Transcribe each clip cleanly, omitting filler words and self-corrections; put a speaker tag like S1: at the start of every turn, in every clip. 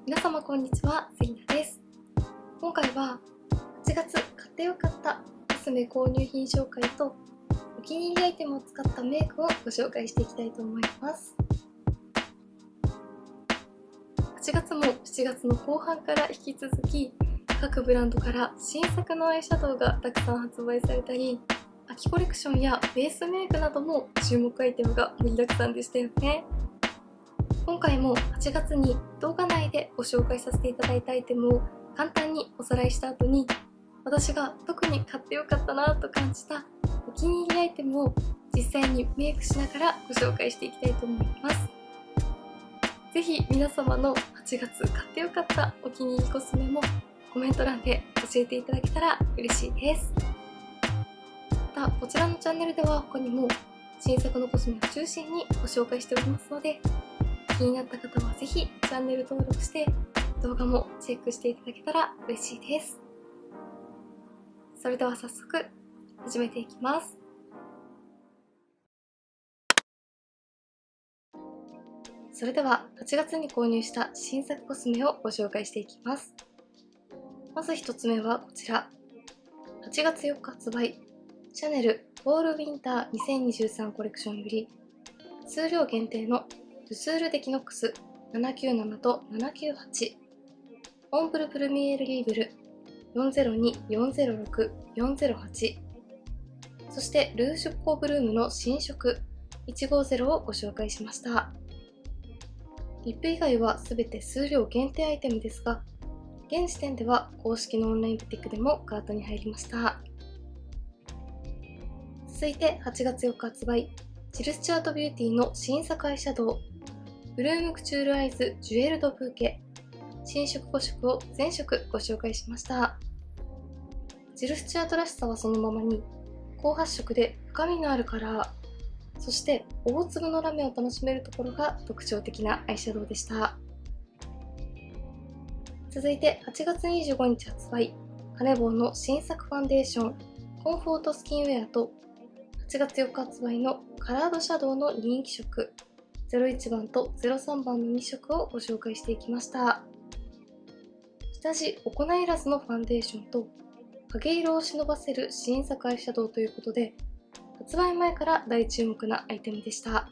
S1: 皆様こんにちは、セリナです。今回は8月買ってよかったコスメ購入品紹介とお気に入りアイテムを使ったメイクをご紹介していきたいと思います。8月も7月の後半から引き続き各ブランドから新作のアイシャドウがたくさん発売されたり、秋コレクションやベースメイクなども注目アイテムが盛りだくさんでしたよね。今回も8月に動画内でご紹介させていただいたアイテムを簡単におさらいした後に、私が特に買ってよかったなと感じたお気に入りアイテムを実際にメイクしながらご紹介していきたいと思います。ぜひ皆様の8月買ってよかったお気に入りコスメもコメント欄で教えていただけたら嬉しいです。またこちらのチャンネルでは他にも新作のコスメを中心にご紹介しておりますので、気になった方はぜひチャンネル登録して動画もチェックしていただけたら嬉しいです。それでは早速始めていきます。それでは8月に購入した新作コスメをご紹介していきます。まず1つ目はこちら、8月4日発売、シャネルフォールウィンター2023コレクションより数量限定のルスールデキノックス797と798、オンブルプルミエールリーブル402、406、408、そしてルージュコーブルームの新色150をご紹介しました。リップ以外はすべて数量限定アイテムですが、現時点では公式のオンラインブティックでもカートに入りました。続いて8月4日発売、ジル・スチュアート・ビューティーの新作アイシャドウブルームクチュールアイズジュエルドブーケ新色5色を全色ご紹介しました。ジル・スチュアートらしさはそのままに高発色で深みのあるカラー、そして大粒のラメを楽しめるところが特徴的なアイシャドウでした。続いて8月25日発売、カネボンの新作ファンデーションコンフォートスキンウェアと8月4日発売のカラードシャドウの人気色01番と03番の2色をご紹介していきました。下地お粉いらずのファンデーションと影色を忍ばせる新作アイシャドウということで、発売前から大注目なアイテムでした。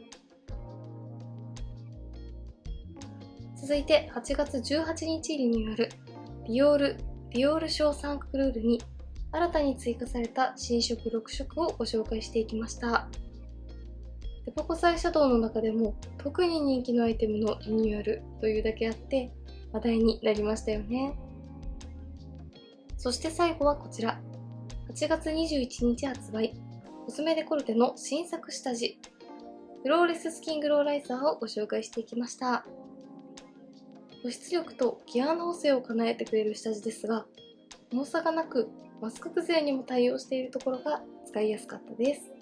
S1: 続いて8月18日リニューアル、ディオールショーサンクルールに新たに追加された新色6色をご紹介していきました。デポコスアイシャドウの中でも特に人気のアイテムのリニューアルというだけあって話題になりましたよね。そして最後はこちら、8月21日発売、コスメデコルテの新作下地フローレススキングローライザーをご紹介していきました。保湿力と毛穴補正を叶えてくれる下地ですが、重さがなくマスク崩れにも対応しているところが使いやすかったです。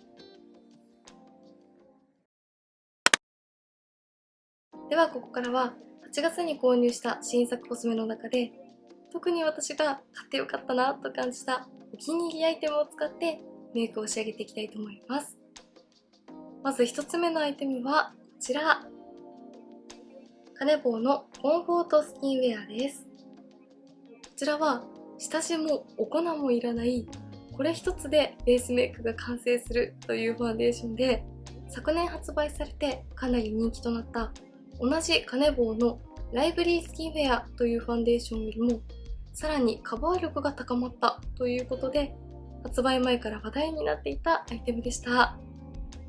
S1: ではここからは8月に購入した新作コスメの中で特に私が買ってよかったなと感じたお気に入りアイテムを使ってメイクを仕上げていきたいと思います。まず1つ目のアイテムはこちら、カネボウのコンフォートスキンウェアです。こちらは下地もお粉もいらないこれ一つでベースメイクが完成するというファンデーションで、昨年発売されてかなり人気となった同じカネボウのライブリースキンウェアというファンデーションよりもさらにカバー力が高まったということで発売前から話題になっていたアイテムでした。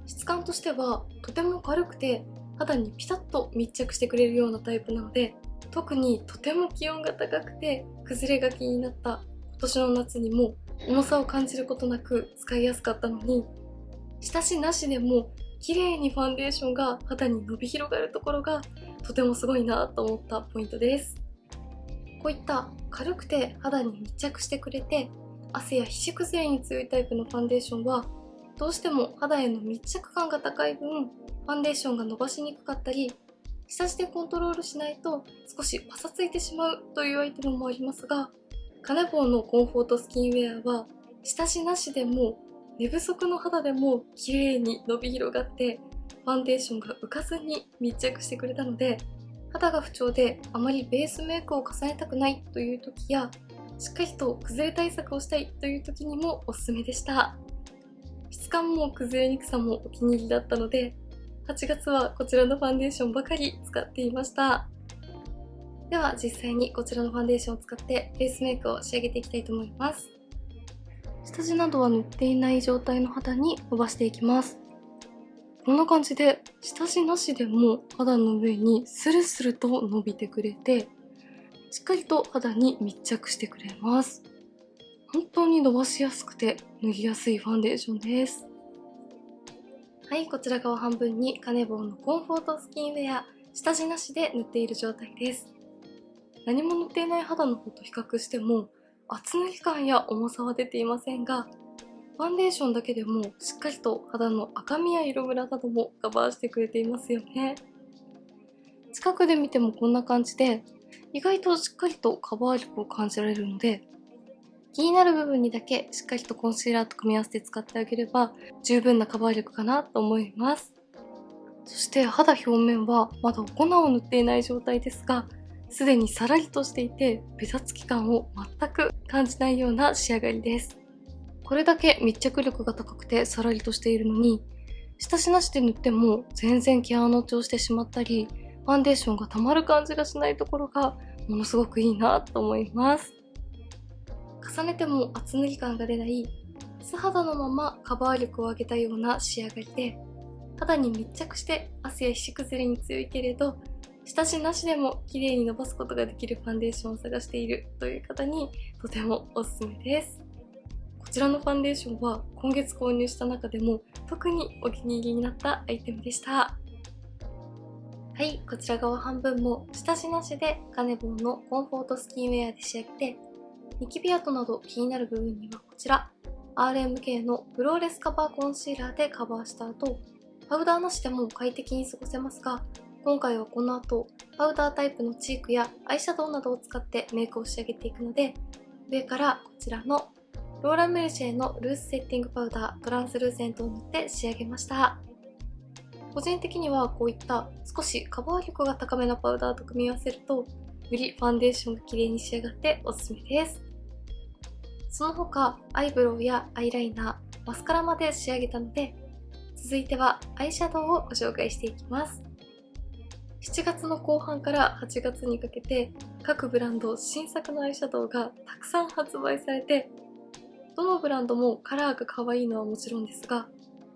S1: 質感としてはとても軽くて肌にピタッと密着してくれるようなタイプなので、特にとても気温が高くて崩れが気になった今年の夏にも重さを感じることなく使いやすかったのに、下地なしでも綺麗にファンデーションが肌に伸び広がるところがとてもすごいなと思ったポイントです。こういった軽くて肌に密着してくれて汗や皮脂崩れに強いタイプのファンデーションはどうしても肌への密着感が高い分ファンデーションが伸ばしにくかったり、下地でコントロールしないと少しパサついてしまうというアイテムもありますが、カネボウのコンフォートスキンウェアは下地なしでも寝不足の肌でも綺麗に伸び広がってファンデーションが浮かずに密着してくれたので、肌が不調であまりベースメイクを重ねたくないという時や、しっかりと崩れ対策をしたいという時にもおすすめでした。質感も崩れにくさもお気に入りだったので、8月はこちらのファンデーションばかり使っていました。では実際にこちらのファンデーションを使ってベースメイクを仕上げていきたいと思います。下地などは塗っていない状態の肌に伸ばしていきます。こんな感じで下地なしでも肌の上にスルスルと伸びてくれて、しっかりと肌に密着してくれます。本当に伸ばしやすくて塗りやすいファンデーションです。はい、こちら側半分にカネボウのコンフォートスキンウェア、下地なしで塗っている状態です。何も塗っていない肌の方と比較しても厚塗り感や重さは出ていませんが、ファンデーションだけでもしっかりと肌の赤みや色ムラなどもカバーしてくれていますよね。近くで見てもこんな感じで、意外としっかりとカバー力を感じられるので、気になる部分にだけしっかりとコンシーラーと組み合わせて使ってあげれば十分なカバー力かなと思います。そして肌表面はまだお粉を塗っていない状態ですが、すでにさらりとしていてベタつき感を全く感じないような仕上がりです。これだけ密着力が高くてさらりとしているのに、下地なしで塗っても全然毛穴落ちをしてしまったり、ファンデーションがたまる感じがしないところがものすごくいいなと思います。重ねても厚塗り感が出ない素肌のままカバー力を上げたような仕上がりで、肌に密着して汗や皮脂崩れに強いけれど下地なしでも綺麗に伸ばすことができるファンデーションを探しているという方にとてもおすすめです。こちらのファンデーションは今月購入した中でも特にお気に入りになったアイテムでした。はい、こちら側半分も下地なしでカネボウのコンフォートスキンウェアで仕上げて、ニキビ跡など気になる部分にはこちら RMK のフローレスカバーコンシーラーでカバーした後、パウダーなしでも快適に過ごせますが、今回はこの後パウダータイプのチークやアイシャドウなどを使ってメイクを仕上げていくので、上からこちらのローラ・メルシェのルースセッティングパウダートランスルーセントを塗って仕上げました。個人的にはこういった少しカバー力が高めのパウダーと組み合わせると、よりファンデーションが綺麗に仕上がっておすすめです。その他アイブロウやアイライナー、マスカラまで仕上げたので、続いてはアイシャドウをご紹介していきます。7月の後半から8月にかけて各ブランド新作のアイシャドウがたくさん発売されて、どのブランドもカラーが可愛いのはもちろんですが、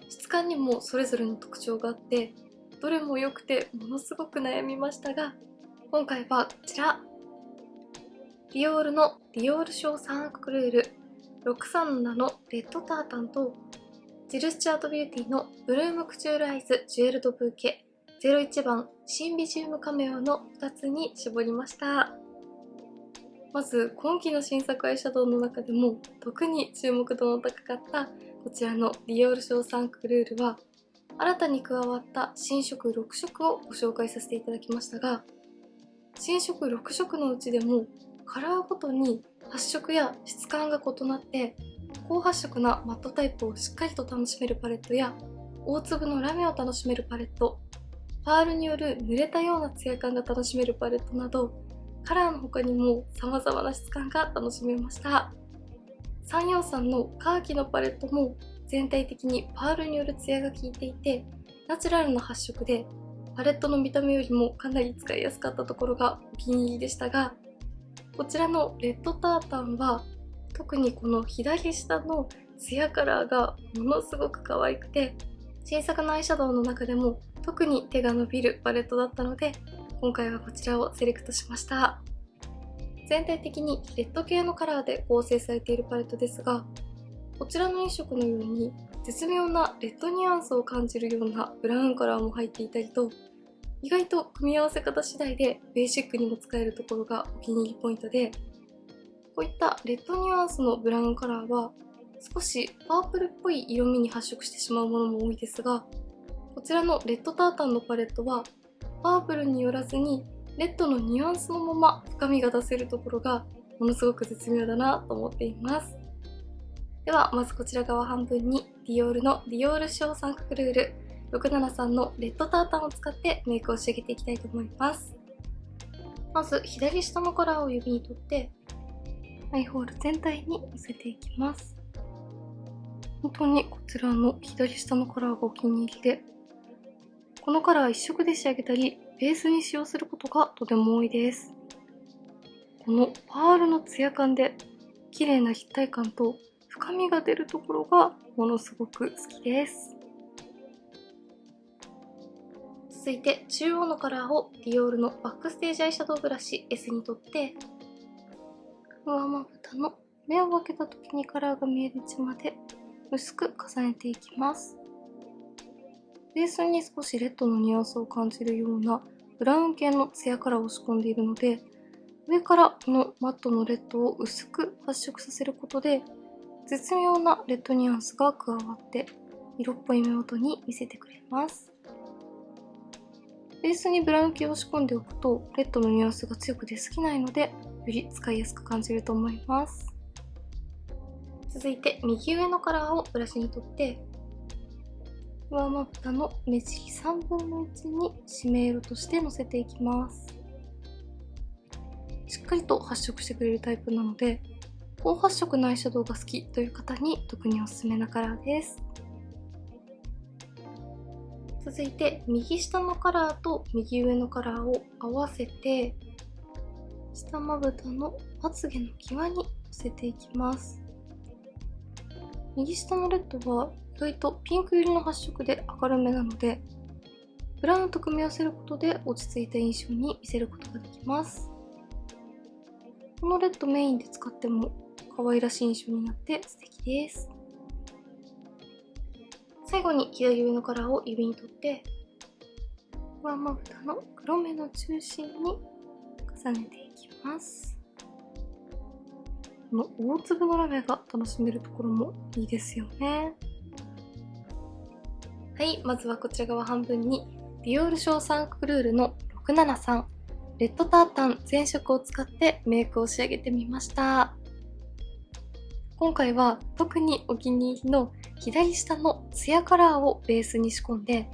S1: 質感にもそれぞれの特徴があって、どれも良くてものすごく悩みましたが、今回はこちらディオールのディオールショーサンアクルール637のレッドタータンと、ジルスチャートビューティーのブルームクチュールアイズジュエルドブーケ01番シンビジウムカメオの2つに絞りました。まず今期の新作アイシャドウの中でも特に注目度の高かったこちらのディオールショーサンクルールは、新たに加わった新色6色をご紹介させていただきましたが、新色6色のうちでもカラーごとに発色や質感が異なって、高発色なマットタイプをしっかりと楽しめるパレットや、大粒のラメを楽しめるパレット、パールによる濡れたようなツヤ感が楽しめるパレットなど、カラーの他にも様々な質感が楽しめました。343のカーキのパレットも全体的にパールによるツヤが効いていて、ナチュラルな発色でパレットの見た目よりもかなり使いやすかったところがお気に入りでしたが、こちらのレッドタータンは特にこの左下のツヤカラーがものすごく可愛くて、新作のアイシャドウの中でも特に手が伸びるパレットだったので、今回はこちらをセレクトしました。全体的にレッド系のカラーで構成されているパレットですが、こちらの2色のように絶妙なレッドニュアンスを感じるようなブラウンカラーも入っていたりと、意外と組み合わせ方次第でベーシックにも使えるところがお気に入りポイントで、こういったレッドニュアンスのブラウンカラーは少しパープルっぽい色味に発色してしまうものも多いですが、こちらのレッドタータンのパレットはパープルによらずにレッドのニュアンスのまま深みが出せるところがものすごく絶妙だなと思っています。ではまずこちら側半分にディオールのディオールショーサンクルール673のレッドタータンを使ってメイクを仕上げていきたいと思います。まず左下のカラーを指に取ってアイホール全体にのせていきます。本当にこちらの左下のカラーがお気に入りで、このカラー一色で仕上げたりベースに使用することがとても多いです。このパールのツヤ感で綺麗な立体感と深みが出るところがものすごく好きです。続いて中央のカラーをディオールのバックステージアイシャドウブラシ S に取って、上まぶたの目を開けた時にカラーが見える位置まで薄く重ねていきます。ベースに少しレッドのニュアンスを感じるようなブラウン系のツヤカラーを仕込んでいるので、上からこのマットのレッドを薄く発色させることで絶妙なレッドニュアンスが加わって色っぽい目元に見せてくれます。ベースにブラウン系を仕込んでおくとレッドのニュアンスが強く出すぎないので、より使いやすく感じると思います。続いて右上のカラーをブラシに取って、上まぶたの目尻3分の1に締め色としてのせていきます。しっかりと発色してくれるタイプなので、高発色のアイシャドウが好きという方に特におすすめなカラーです。続いて右下のカラーと右上のカラーを合わせて、下まぶたのまつげの際にのせていきます。右下のレッドは意外とピンク寄りの発色で明るめなので、ブラウンと組み合わせることで落ち着いた印象に見せることができます。このレッドメインで使っても可愛らしい印象になって素敵です。最後に左上のカラーを指に取って、上まぶたの黒目の中心に重ねていきます。この大粒のラメが楽しめるところもいいですよね。はい、まずはこちら側半分にディオールショーサンクルールの673レッドタータン全色を使ってメイクを仕上げてみました。今回は特にお気に入りの左下のツヤカラーをベースに仕込んで、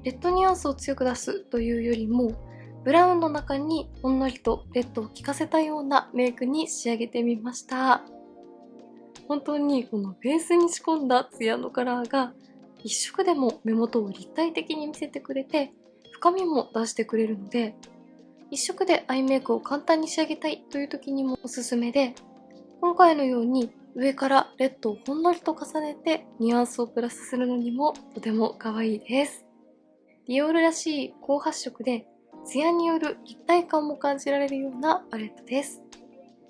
S1: レッドニュアンスを強く出すというよりもブラウンの中にほんのりとレッドを効かせたようなメイクに仕上げてみました。本当にこのベースに仕込んだツヤのカラーが一色でも目元を立体的に見せてくれて深みも出してくれるので、一色でアイメイクを簡単に仕上げたいという時にもおすすめで、今回のように上からレッドをほんのりと重ねてニュアンスをプラスするのにもとても可愛いです。ディオールらしい高発色でツヤによる立体感も感じられるようなパレットです。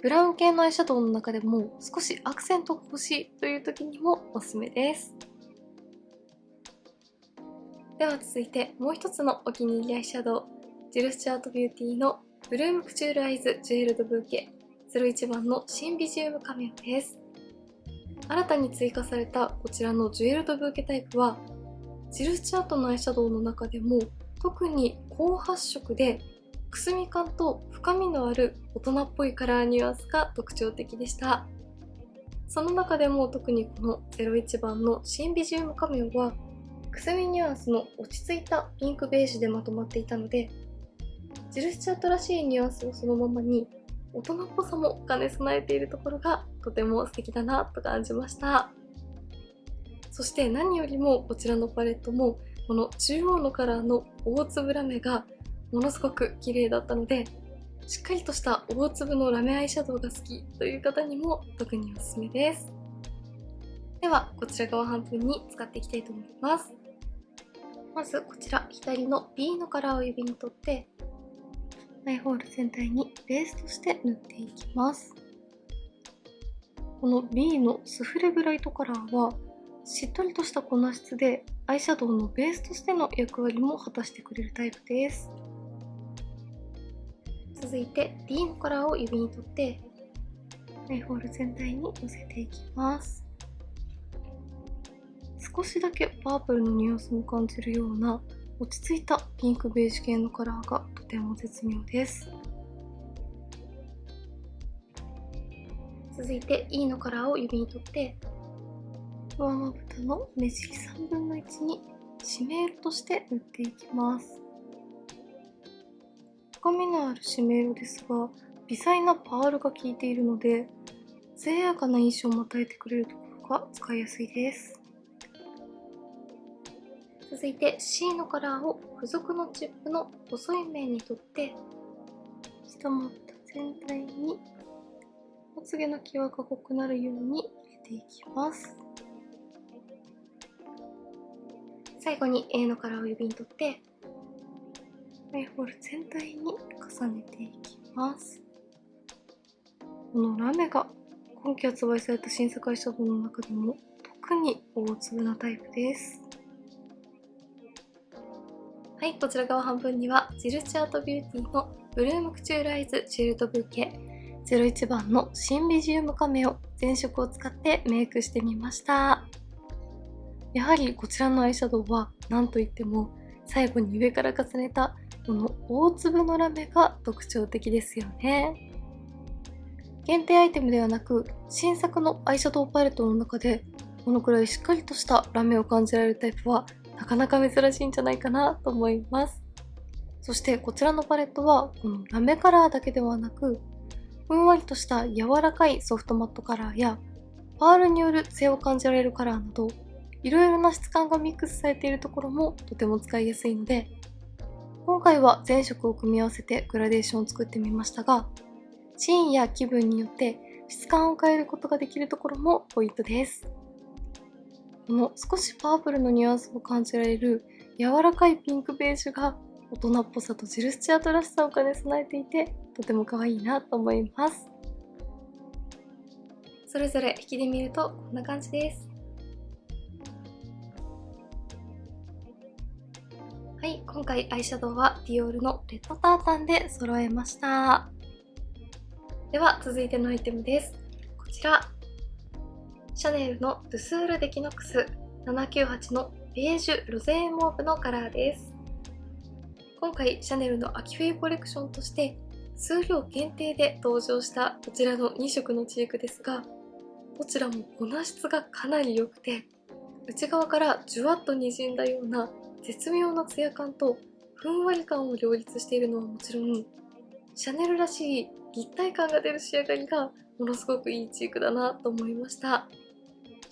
S1: ブラウン系のアイシャドウの中でも少しアクセントが欲しいという時にもおすすめです。では続いてもう一つのお気に入りアイシャドウ、ジルスチュアートビューティーのブルームクチュールアイズジュエルドブーケ01番の新ビジウムカメオです。新たに追加されたこちらのジュエルドブーケタイプは、ジルスチャートのアイシャドウの中でも特に高発色でくすみ感と深みのある大人っぽいカラーニュアンスが特徴的でした。その中でも特にこの01番の新ビジウムカメオはくすみニュアンスの落ち着いたピンクベージュでまとまっていたので、ジルスチャートらしいニュアンスをそのままに大人っぽさも兼ね備えているところがとても素敵だなと感じました。そして何よりもこちらのパレットもこの中央のカラーの大粒ラメがものすごく綺麗だったので、しっかりとした大粒のラメアイシャドウが好きという方にも特におすすめです。ではこちら側半分に使っていきたいと思います。まずこちら左の B のカラーを指に取ってアイホール全体にベースとして塗っていきます。この B のスフレブライトカラーはしっとりとした粉質でアイシャドウのベースとしての役割も果たしてくれるタイプです。続いて D のカラーを指に取ってアイホール全体にのせていきます。少しだけパープルのニュアンスも感じるような落ち着いたピンクベージュ系のカラーがとても絶妙です。続いて E のカラーを指に取って上まぶたの目尻3分の1に締め色として塗っていきます。深みのある締め色ですが、微細なパールが効いているので、艶やかな印象も与えてくれるところが使いやすいです。続いて C のカラーを付属のチップの細い面に取って、下まぶた全体にまつげの際が濃くなるように入れていきます。最後に A のカラーを指に取ってアイホール全体に重ねていきます。このラメが今期発売された新作アイシャドウの中でも特に大粒なタイプです。はい、こちら側半分にはジルチャートビューティーのブルームクチュールアイズシールドブーケ01番の新ビジウムカメオ全色を使ってメイクしてみました。やはりこちらのアイシャドウは何といっても最後に上から重ねたこの大粒のラメが特徴的ですよね。限定アイテムではなく新作のアイシャドウパレットの中でこのくらいしっかりとしたラメを感じられるタイプはなかなか珍しいんじゃないかなと思います。そしてこちらのパレットはこのラメカラーだけではなくふんわりとした柔らかいソフトマットカラーやパールによる艶を感じられるカラーなどいろいろな質感がミックスされているところもとても使いやすいので、今回は全色を組み合わせてグラデーションを作ってみましたが、シーンや気分によって質感を変えることができるところもポイントです。この少しパープルのニュアンスを感じられる柔らかいピンクベージュが大人っぽさとジルスチャートらしさを兼ね備えていてとても可愛いなと思います。それぞれ引きで見るとこんな感じです。はい、今回アイシャドウはディオールのレッドタータンで揃えました。では続いてのアイテムです。こちらシャネルのドゥスールデキノックス798のベージュロゼーモーブのカラーです。今回シャネルの秋冬コレクションとして数量限定で登場したこちらの2色のチークですが、どちらも粉質がかなり良くて内側からじゅわっとにじんだような絶妙なツヤ感とふんわり感を両立しているのはもちろん、シャネルらしい立体感が出る仕上がりがものすごくいいチークだなと思いました。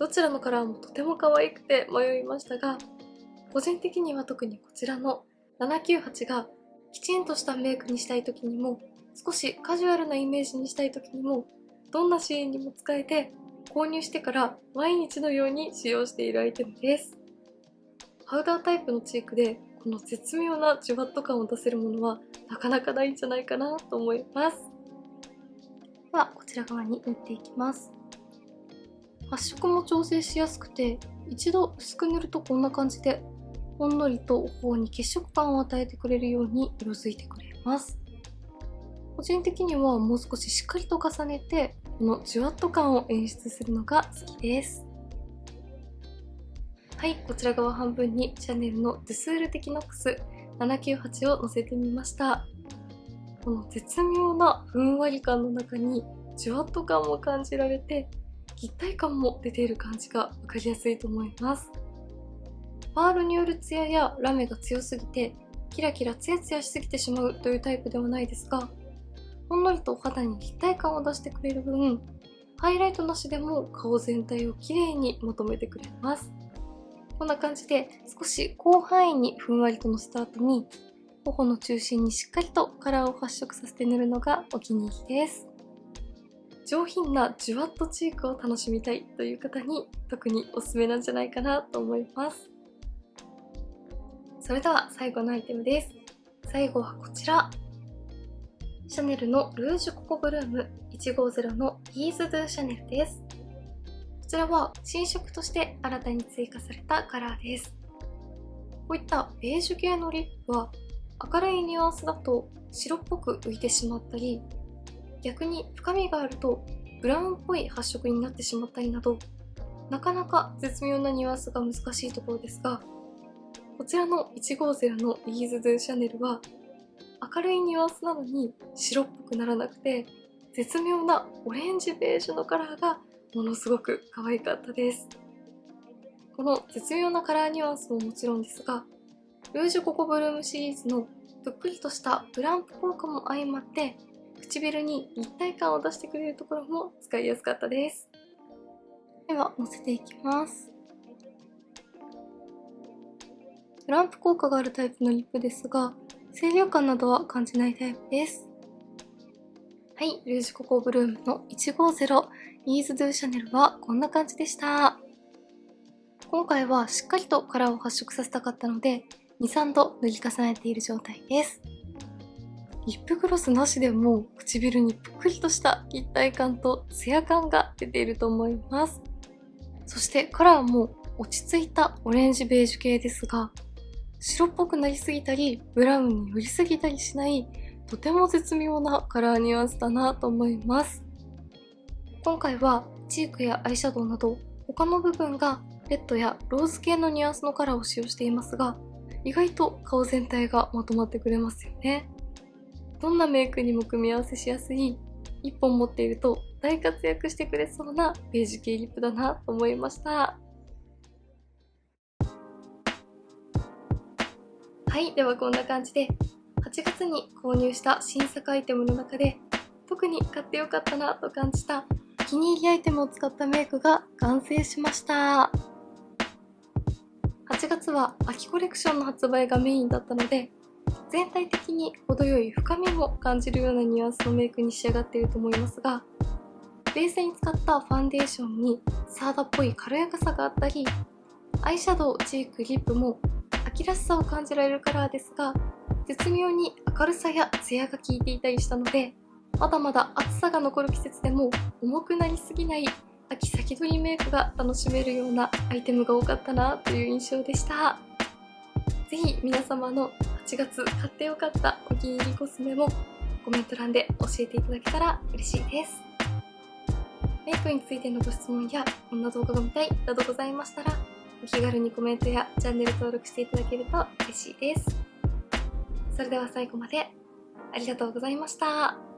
S1: どちらのカラーもとても可愛くて迷いましたが、個人的には特にこちらの798がきちんとしたメイクにしたい時にも少しカジュアルなイメージにしたい時にもどんなシーンにも使えて、購入してから毎日のように使用しているアイテムです。パウダータイプのチークでこの絶妙なじゅわっと感を出せるものはなかなかないんじゃないかなと思います。ではこちら側に塗っていきます。発色も調整しやすくて一度薄く塗るとこんな感じでほんのりと頬に血色感を与えてくれるように色づいてくれます。個人的にはもう少ししっかりと重ねてこのじゅわっと感を演出するのが好きです。はい、こちら側半分にシャネルのドゥスールデキノックス798を乗せてみました。この絶妙なふんわり感の中にじゅわっと感も感じられて立体感も出ている感じが分かりやすいと思います。パールによるツヤやラメが強すぎてキラキラツヤツヤしすぎてしまうというタイプではないですが、ほんのりとお肌に立体感を出してくれる分、ハイライトなしでも顔全体をきれいにまとめてくれます。こんな感じで少し広範囲にふんわりとのせた後に頬の中心にしっかりとカラーを発色させて塗るのがお気に入りです。上品なじゅわっとチークを楽しみたいという方に特におすすめなんじゃないかなと思います。それでは最後のアイテムです。最後はこちら。シャネルのルージュココブルーム150のビーズドゥシャネルです。こちらは新色として新たに追加されたカラーです。こういったベージュ系のリップは明るいニュアンスだと白っぽく浮いてしまったり、逆に深みがあるとブラウンっぽい発色になってしまったりなど、なかなか絶妙なニュアンスが難しいところですが、こちらの150のビーズドゥシャネルは明るいニュアンスなのに白っぽくならなくて絶妙なオレンジベージュのカラーがものすごく可愛かったです。この絶妙なカラーニュアンスももちろんですが、ルージュココブルームシリーズのぷっくりとしたブランプ効果も相まって唇に立体感を出してくれるところも使いやすかったです。ではのせていきます。ブランプ効果があるタイプのリップですが、清涼感などは感じないタイプです。はい、ルージュココブルームの150イーズドゥシャネルはこんな感じでした。今回はしっかりとカラーを発色させたかったので、2、3度塗り重ねている状態です。リップグロスなしでも唇にぷっくりとした立体感とツヤ感が出ていると思います。そしてカラーも落ち着いたオレンジベージュ系ですが、白っぽくなりすぎたりブラウンに寄りすぎたりしない、とても絶妙なカラーニュアンスだなと思います。今回はチークやアイシャドウなど他の部分がレッドやローズ系のニュアンスのカラーを使用していますが、意外と顔全体がまとまってくれますよね。どんなメイクにも組み合わせしやすい、1本持っていると大活躍してくれそうなベージュ系リップだなと思いました。はい、ではこんな感じで8月に購入した新作アイテムの中で特に買ってよかったなと感じたお気に入りアイテムを使ったメイクが完成しました。8月は秋コレクションの発売がメインだったので、全体的に程よい深みも感じるようなニュアンスのメイクに仕上がっていると思いますが、ベースに使ったファンデーションにサーダっぽい軽やかさがあったり、アイシャドウ、チーク、リップも秋らしさを感じられるカラーですが、絶妙に明るさやツヤが効いていたりしたので、まだまだ暑さが残る季節でも重くなりすぎない秋先取りメイクが楽しめるようなアイテムが多かったなという印象でした。ぜひ皆様の8月買ってよかったお気に入りコスメもコメント欄で教えていただけたら嬉しいです。メイクについてのご質問やこんな動画が見たいなどございましたら、お気軽にコメントやチャンネル登録していただけると嬉しいです。それでは最後までありがとうございました。